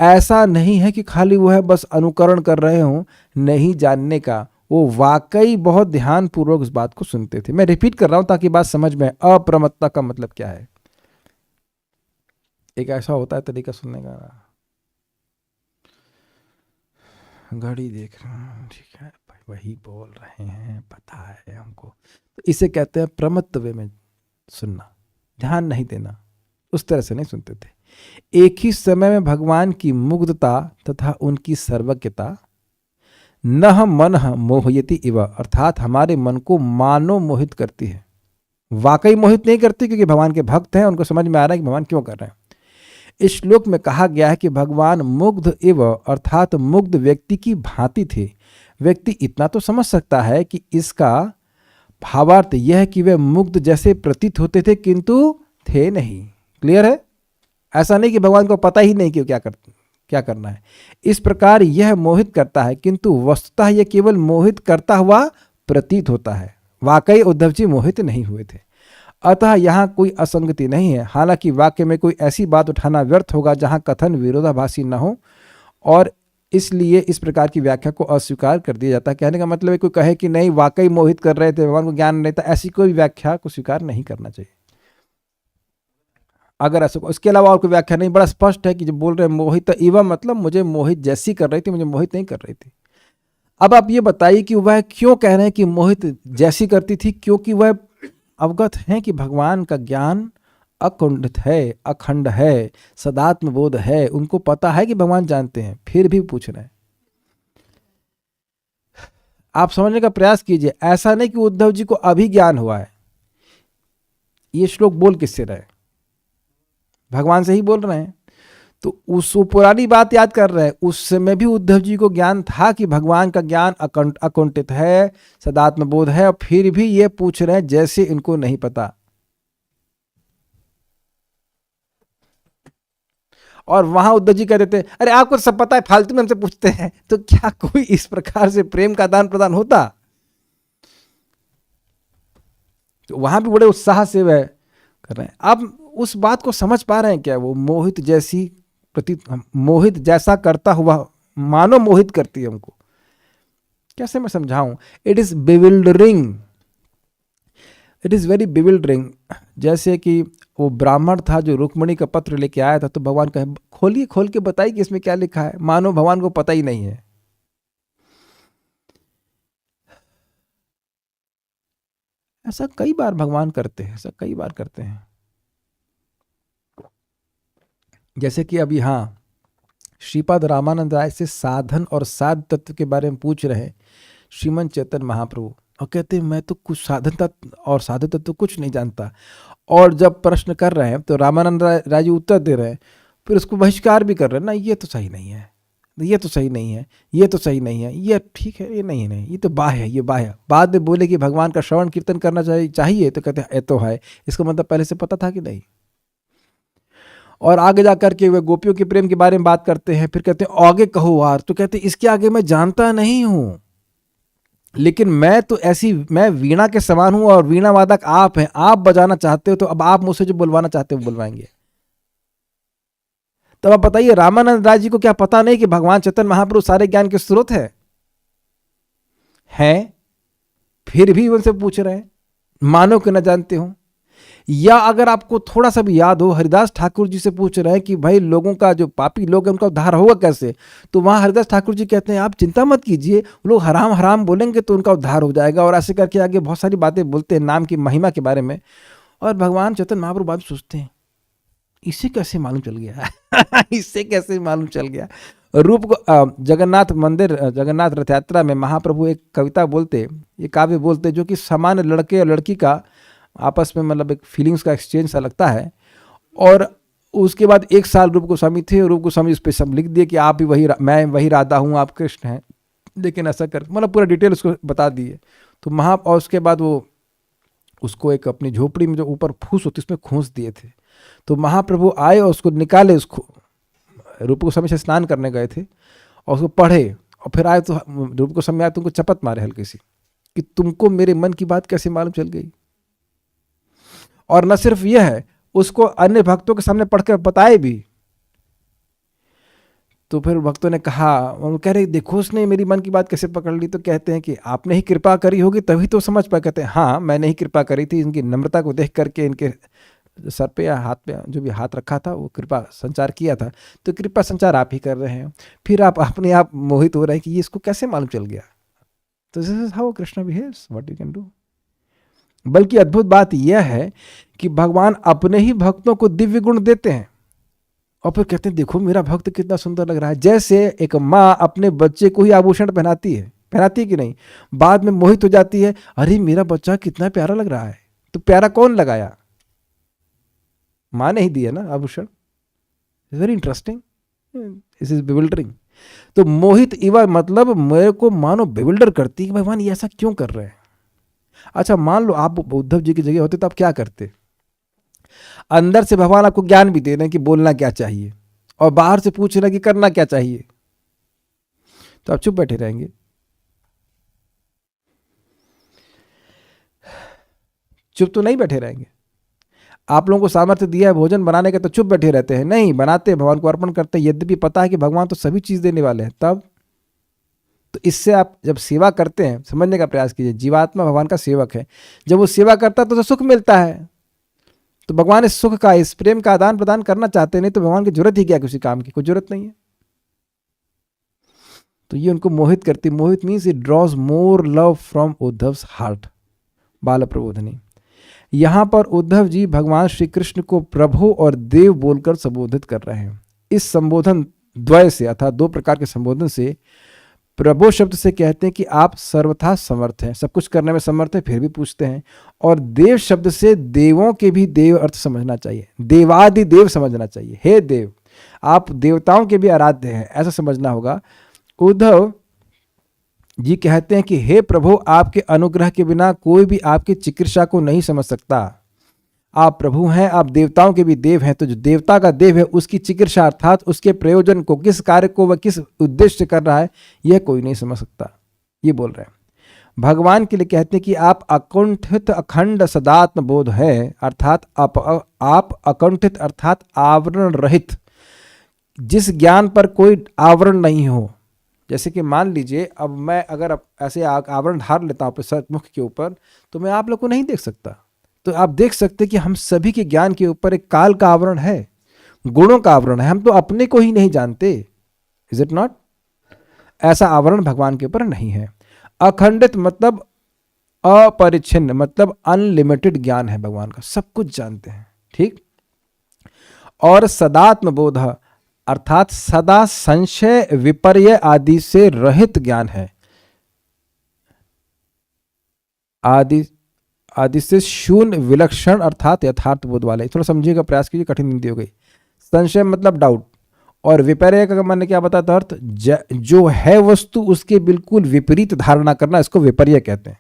ऐसा नहीं है कि खाली वो है बस अनुकरण कर रहे हों नहीं जानने का, वो वाकई बहुत ध्यान पूर्वक उस बात को सुनते थे। मैं रिपीट कर रहा हूं ताकि बात समझ में। अप्रमत्तता का मतलब क्या है? एक ऐसा होता है तरीका सुनने का, घड़ी देख रहा हूं, ठीक है भाई वही बोल रहे हैं, पता है हमको, तो इसे कहते हैं प्रमत्त वे में सुनना, ध्यान नहीं देना। उस तरह से नहीं सुनते थे। एक ही समय में भगवान की मुग्धता तथा उनकी सर्वज्ञता नह मन मोहयति इव अर्थात हमारे मन को मानो मोहित करती है। वाकई मोहित नहीं करती, क्योंकि भगवान के भक्त हैं, उनको समझ में आ रहा है कि भगवान क्यों कर रहे हैं। इस श्लोक में कहा गया है कि भगवान मुग्ध इव अर्थात मुग्ध व्यक्ति की भांति थे। व्यक्ति इतना तो समझ सकता है कि इसका भावार्थ यह है कि वे मुग्ध जैसे प्रतीत होते थे किंतु थे नहीं। क्लियर है? ऐसा नहीं कि भगवान को पता ही नहीं कि क्या करना है। इस प्रकार यह मोहित करता है, किंतु वस्तुतः यह केवल मोहित करता हुआ प्रतीत होता है। वाकई उद्धव जी मोहित नहीं हुए थे। अतः यहाँ कोई असंगति नहीं है। हालांकि वाक्य में कोई ऐसी बात उठाना व्यर्थ होगा जहाँ कथन विरोधाभासी न हो, और इसलिए इस प्रकार की व्याख्या को अस्वीकार कर दिया जाता है। कहने का मतलब है कोई कहे कि नहीं वाकई मोहित कर रहे थे, भगवान को ज्ञान नहीं था, ऐसी कोई व्याख्या को स्वीकार नहीं करना चाहिए। अगर ऐसा, इसके अलावा और कोई व्याख्या नहीं, बड़ा स्पष्ट है कि जो बोल रहे हैं मोहित इव मतलब मुझे मोहित जैसी कर रही थी, मुझे मोहित नहीं कर रही थी। अब आप ये बताइए कि वह क्यों कह रहे हैं कि मोहित जैसी करती थी? क्योंकि वह अवगत हैं कि भगवान का ज्ञान अकुंठित है, अखंड है, सदात्म बोध है। उनको पता है कि भगवान जानते हैं, फिर भी पूछ रहे हैं। आप समझने का प्रयास कीजिए। ऐसा नहीं कि उद्धव जी को अभी ज्ञान हुआ है। ये श्लोक बोल किससे रहे? भगवान से ही बोल रहे हैं। तो उस पुरानी बात याद कर रहे हैं। उस समय भी उद्धव जी को ज्ञान था कि भगवान का ज्ञान अकुंठित है, सदात्म बोध है, और फिर भी ये पूछ रहे हैं जैसे इनको नहीं पता। और वहां उद्धव जी कह देते अरे आपको सब पता है, फालतू में हमसे पूछते हैं। तो क्या कोई इस प्रकार से प्रेम का आदान प्रदान होता? तो वहां भी बड़े उत्साह से वह कर रहे हैं। आप उस बात को समझ पा रहे हैं क्या? वो मोहित जैसी प्रतीत, मोहित जैसा करता हुआ मानो मोहित करती है हमको। कैसे मैं समझाऊं? It is bewildering, it is very bewildering. जैसे कि वो ब्राह्मण था जो रुक्मिणी का पत्र लेके आया था, तो भगवान कहे खोलिए, खोल के बताइए कि इसमें क्या लिखा है। मानो भगवान को पता ही नहीं है। ऐसा कई बार भगवान करते हैं, ऐसा कई बार करते हैं। जैसे कि अभी श्रीपाद रामानंद राय से साधन और साध तत्व के बारे में पूछ रहे हैं श्रीमन चैतन्य महाप्रभु, और कहते हैं मैं तो कुछ साधन तत्व और साधन तत्व कुछ नहीं जानता। और जब प्रश्न कर रहे हैं तो रामानंद राय जी उत्तर दे रहे हैं, फिर उसको बहिष्कार भी कर रहे हैं, ना ये तो सही नहीं है, ये तो सही नहीं है, ये तो सही नहीं है, ये ठीक है, ये नहीं है, ये तो बाह्य है, ये बाह्य। बाद में बोले कि भगवान का श्रवण कीर्तन करना चाहिए तो कहते हैं ये तो है। इसका मतलब पहले से पता था कि नहीं? और आगे जा करके वे गोपियों के प्रेम के बारे में बात करते हैं, फिर कहते हैं आगे कहो यार, तो कहते हैं इसके आगे मैं जानता नहीं हूं, लेकिन मैं तो मैं वीणा के समान हूं और वीणा वादक आप हैं, आप बजाना चाहते हो तो अब आप मुझसे जो बुलवाना चाहते हो बुलवाएंगे। तब आप बताइए रामानंद राय जी को क्या पता नहीं कि भगवान चैतन्य महाप्रभु सारे ज्ञान के स्रोत हैं? फिर भी उनसे पूछ रहे हैं, मानो कि न जानते हो। या अगर आपको थोड़ा सा भी याद हो, हरिदास ठाकुर जी से पूछ रहे हैं कि भाई लोगों का जो पापी लोग हैं उनका उद्धार होगा कैसे, तो वहां हरिदास ठाकुर जी कहते हैं आप चिंता मत कीजिए, लोग हराम हराम बोलेंगे तो उनका उद्धार हो जाएगा। और ऐसे करके आगे बहुत सारी बातें बोलते हैं नाम की महिमा के बारे में। और भगवान चैतन्य महाप्रभु बाद सोचते हैं इससे कैसे मालूम चल गया इससे कैसे मालूम चल गया। रूप को जगन्नाथ मंदिर, जगन्नाथ रथ यात्रा में महाप्रभु एक कविता बोलते, ये काव्य बोलते, जो कि सामान्य लड़के और लड़की का आपस में मतलब एक फीलिंग्स का एक्सचेंज सा लगता है। और उसके बाद 1 साल रूप गोस्वामी थे, रूप गोस्वामी उस पर सब लिख दिए कि आप भी मैं वही राधा हूँ, आप कृष्ण हैं, लेकिन ऐसा कर मतलब पूरा डिटेल उसको बता दिए। तो और उसके बाद वो उसको एक अपनी झोपड़ी में जो ऊपर फूस होती उसमें खोस दिए थे। तो महाप्रभु आए और उसको निकाले, उसको रूप गोस्वामी से स्नान करने गए थे और उसको पढ़े, और फिर आए तो रूप गोस्वामी आए तो उनको चपत मारे हल्की सी कि तुमको मेरे मन की बात कैसे मालूम चल गई। और न सिर्फ यह है, उसको अन्य भक्तों के सामने पढ़कर बताए भी। तो फिर भक्तों ने कहा, वो कह रहे देखो उसने मेरी मन की बात कैसे पकड़ ली। तो कहते हैं कि आपने ही कृपा करी होगी तभी तो समझ पाए। कहते हैं हाँ मैंने ही कृपा करी थी, इनकी नम्रता को देख करके, इनके सर पे या हाथ पे जो भी हाथ रखा था वो कृपा संचार किया था, तो कृपा संचार आप ही कर रहे हैं। फिर आप अपने आप मोहित हो रहे हैं कि ये इसको कैसे मालूम चल गया। तो this is how Krishna behaves, what you can do. बल्कि अद्भुत बात यह है कि भगवान अपने ही भक्तों को दिव्य गुण देते हैं और फिर कहते हैं देखो मेरा भक्त कितना सुंदर लग रहा है। जैसे एक माँ अपने बच्चे को ही आभूषण पहनाती है कि नहीं, बाद में मोहित हो जाती है, अरे मेरा बच्चा कितना प्यारा लग रहा है। तो प्यारा कौन लगाया? माँ ने ही दिया ना आभूषण। Very interesting, this is bewildering. तो मोहित इवा मतलब मेरे को मानो बिविल्डर करती है कि भगवान ये ऐसा क्यों कर रहे हैं। अच्छा मान लो आप उद्धव जी की जगह होते तो आप क्या करते? अंदर से भगवान आपको ज्ञान भी दे रहे हैं कि बोलना क्या चाहिए, और बाहर से पूछ रहे हैं कि करना क्या चाहिए, तो आप चुप बैठे रहेंगे? चुप तो नहीं बैठे रहेंगे। आप लोगों को सामर्थ्य दिया है भोजन बनाने का तो चुप बैठे रहते हैं? नहीं, बनाते हैं, भगवान को अर्पण करते हैं, यद्यपि पता है कि भगवान तो सभी चीज देने वाले हैं। तब तो इससे आप जब सेवा करते हैं, समझने का प्रयास कीजिए, जीवात्मा भगवान का सेवक है। जब वो सेवा करता है तो सुख मिलता है। तो भगवान इस सुख का, इस प्रेम का आदान प्रदान करना चाहते, नहीं तो भगवान की जरूरत ही क्या किसी काम की, कोई जरूरत नहीं है। तो ये उनको मोहित करती। मोहित means it draws more love from Uddhav's heart. बाल प्रबोधनी। यहां पर उद्धव जी भगवान श्री कृष्ण को प्रभु और देव बोलकर संबोधित कर रहे हैं। इस संबोधन द्वय से, अर्थात 2 प्रकार के संबोधन से, प्रभु शब्द से कहते हैं कि आप सर्वथा समर्थ हैं, सब कुछ करने में समर्थ हैं, फिर भी पूछते हैं। और देव शब्द से देवों के भी देव अर्थ समझना चाहिए, देवादि देव समझना चाहिए। हे देव, आप देवताओं के भी आराध्य हैं, ऐसा समझना होगा। उद्धव जी कहते हैं कि हे प्रभु, आपके अनुग्रह के बिना कोई भी आपकी चिकित्सा को नहीं समझ सकता। आप प्रभु हैं, आप देवताओं के भी देव हैं, तो जो देवता का देव है उसकी चिकित्सा अर्थात उसके प्रयोजन को, किस कार्य को वह किस उद्देश्य से कर रहा है, यह कोई नहीं समझ सकता। ये बोल रहे हैं। भगवान के लिए कहते हैं कि आप अकुंठित अखंड सदात्म बोध है, अर्थात आप अकुंठित अर्थात आवरण रहित, जिस ज्ञान पर कोई आवरण नहीं हो। जैसे कि मान लीजिए अब मैं अगर ऐसे आवरण ढार लेता हूँ अपने मुख के ऊपर, तो मैं आप लोग को नहीं देख सकता। तो आप देख सकते कि हम सभी के ज्ञान के ऊपर एक काल का आवरण है, गुणों का आवरण है, हम तो अपने को ही नहीं जानते। Is it not? ऐसा आवरण भगवान के ऊपर नहीं है। अखंडित मतलब अपरिच्छिन्न, मतलब अनलिमिटेड ज्ञान है भगवान का, सब कुछ जानते हैं, ठीक। और सदात्म बोध अर्थात सदा संशय विपर्य आदि से रहित ज्ञान है। आदि से शून्य विलक्षण अर्थात यथार्थ बोध वाले। थोड़ा समझिएगा, प्रयास कीजिए, कठिन हिंदी हो गई। संशय मतलब डाउट, और विपर्य का मैंने क्या बताया था अर्थ, जो है वस्तु उसके बिल्कुल विपरीत धारणा करना, इसको विपर्य कहते हैं।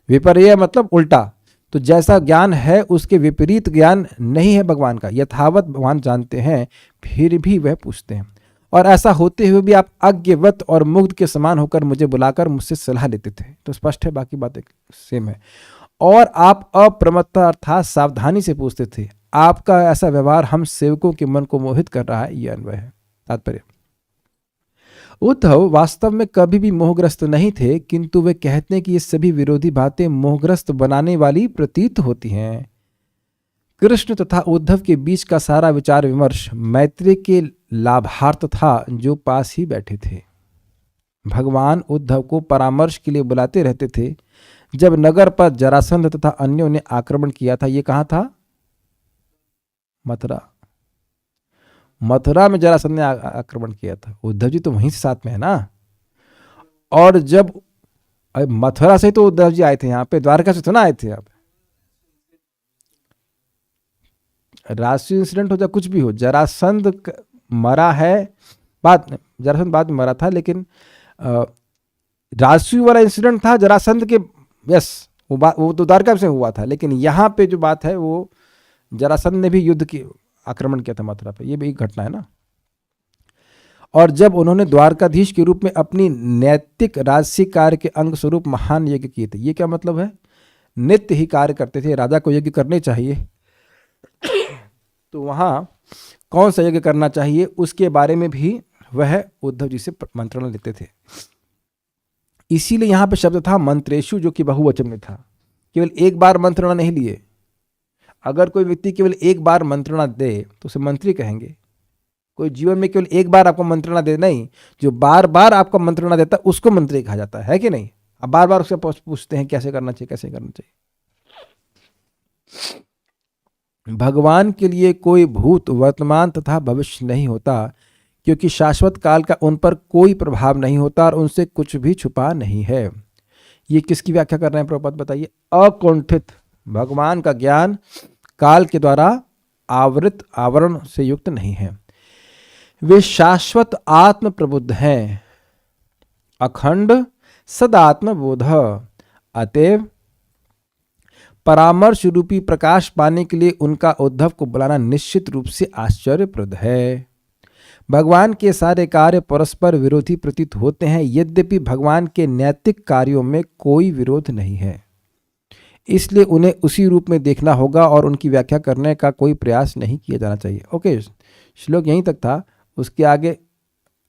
विपर्य मतलब उल्टा। तो जैसा ज्ञान है उसके विपरीत ज्ञान नहीं है भगवान का, यथावत भगवान जानते हैं, फिर भी वह पूछते हैं। और ऐसा होते हुए भी आप अज्ञवत और मुग्ध के समान होकर मुझे बुलाकर मुझसे सलाह लेते थे। तो स्पष्ट है, बाकी बातें सेम है। और आप अप्रमत्ता अर्थात सावधानी से पूछते थे। आपका ऐसा व्यवहार हम सेवकों के मन को मोहित कर रहा है, यह अन्वय है। तात्पर्य, उद्धव वास्तव में कभी भी मोहग्रस्त नहीं थे, किंतु वे कहते हैं कि ये सभी विरोधी बातें मोहग्रस्त बनाने वाली प्रतीत होती हैं। कृष्ण तथा उद्धव के बीच का सारा विचार विमर्श मैत्रेय के लाभार्थ था, जो पास ही बैठे थे। भगवान उद्धव को परामर्श के लिए बुलाते रहते थे। जब नगर पर जरासंध तथा अन्यों ने आक्रमण किया था, ये कहाँ था? मथुरा। मथुरा में जरासंध ने आक्रमण किया था। उद्धव जी तो वहीं से साथ में है ना। और जब मथुरा से तो उद्धव जी आए थे यहाँ पे, द्वारका से तो ना आए थे यहाँ पे। राष्ट्रीय इंसिडेंट हो या कुछ भी हो, जरासंध मरा है बाद में, जरासंध बाद में मरा था, लेकिन राष्ट्रीय वाला इंसिडेंट था जरासंध के, यस वो तो द्वारका से हुआ था। लेकिन यहाँ पे जो बात है वो जरासंध ने भी युद्ध की आक्रमण किया था मथुरा पे, ये भी एक घटना है ना। और जब उन्होंने द्वारकाधीश के रूप में अपनी नैतिक राजसी कार्य के अंग स्वरूप महान यज्ञ किए थे। ये क्या मतलब है? नित्य ही कार्य करते थे, राजा को यज्ञ करने चाहिए, तो वहाँ कौन सा यज्ञ करना चाहिए उसके बारे में भी वह उद्धव जी से मंत्रणा लेते थे। इसीलिए यहाँ पे शब्द था मंत्रेशु, जो कि बहुवचन में था। केवल एक बार मंत्रणा नहीं लिए। अगर कोई व्यक्ति केवल एक बार मंत्रणा दे तो उसे मंत्री कहेंगे। कोई जीवन में केवल एक बार आपको मंत्रणा दे नहीं, जो बार बार आपको मंत्रणा देता है उसको मंत्री कहा जाता है कि नहीं? अब बार बार उससे पूछते हैं कैसे करना चाहिए, कैसे करना चाहिए। भगवान के लिए कोई भूत, वर्तमान तथा भविष्य नहीं होता, क्योंकि शाश्वत काल का उन पर कोई प्रभाव नहीं होता और उनसे कुछ भी छुपा नहीं है। ये किसकी व्याख्या कर रहे हैं प्रभुपाद बताइए? अकुंठित भगवान का ज्ञान काल के द्वारा आवरण से युक्त नहीं है। वे शाश्वत आत्म प्रबुद्ध हैं, अखंड सदात्म बोध। अतएव परामर्श रूपी प्रकाश पाने के लिए उनका उद्धव को बुलाना निश्चित रूप से आश्चर्यप्रद है। भगवान के सारे कार्य परस्पर विरोधी प्रतीत होते हैं, यद्यपि भगवान के नैतिक कार्यों में कोई विरोध नहीं है। इसलिए उन्हें उसी रूप में देखना होगा और उनकी व्याख्या करने का कोई प्रयास नहीं किया जाना चाहिए। ओके, श्लोक यहीं तक था। उसके आगे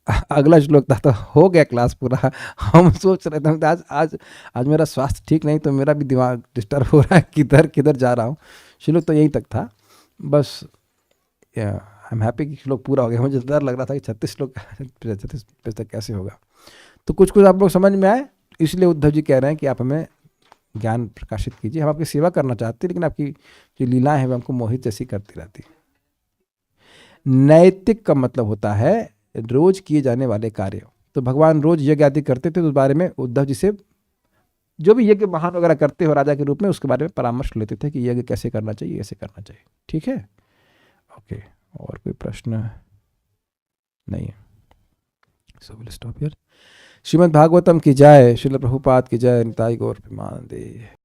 अगला श्लोक था, तो हो गया क्लास पूरा। हम सोच रहे थे आज मेरा स्वास्थ्य ठीक नहीं, तो मेरा भी दिमाग डिस्टर्ब हो रहा है, किधर किधर जा रहा हूँ। श्लोक तो यहीं तक था बस। आई एम हैप्पी कि श्लोक पूरा हो गया। मुझे डर लग रहा था कि 36 श्लोक तक कैसे होगा। तो कुछ कुछ आप लोग समझ में आए, इसलिए उद्धव जी कह रहे हैं कि आप हमें ज्ञान प्रकाशित कीजिए। हम आपकी सेवा करना चाहते हैं, लेकिन आपकी जो लीलाएं हैं वो हमको मोहित जैसी करती रहती है। नैतिक का मतलब होता है रोज किए जाने वाले कार्य। तो भगवान रोज यज्ञ आदि करते थे, तो उस बारे में उद्धव जी से जो भी यज्ञ महान वगैरह करते हो राजा के रूप में, उसके बारे में परामर्श लेते थे कि यज्ञ कैसे करना चाहिए, कैसे करना चाहिए। ठीक है, ओके। और कोई प्रश्न नहीं है? So will stop here. Shrimad Bhagavatam की जय, श्रील प्रभुपाद की जय, निताई गौर प्रेमानंदे।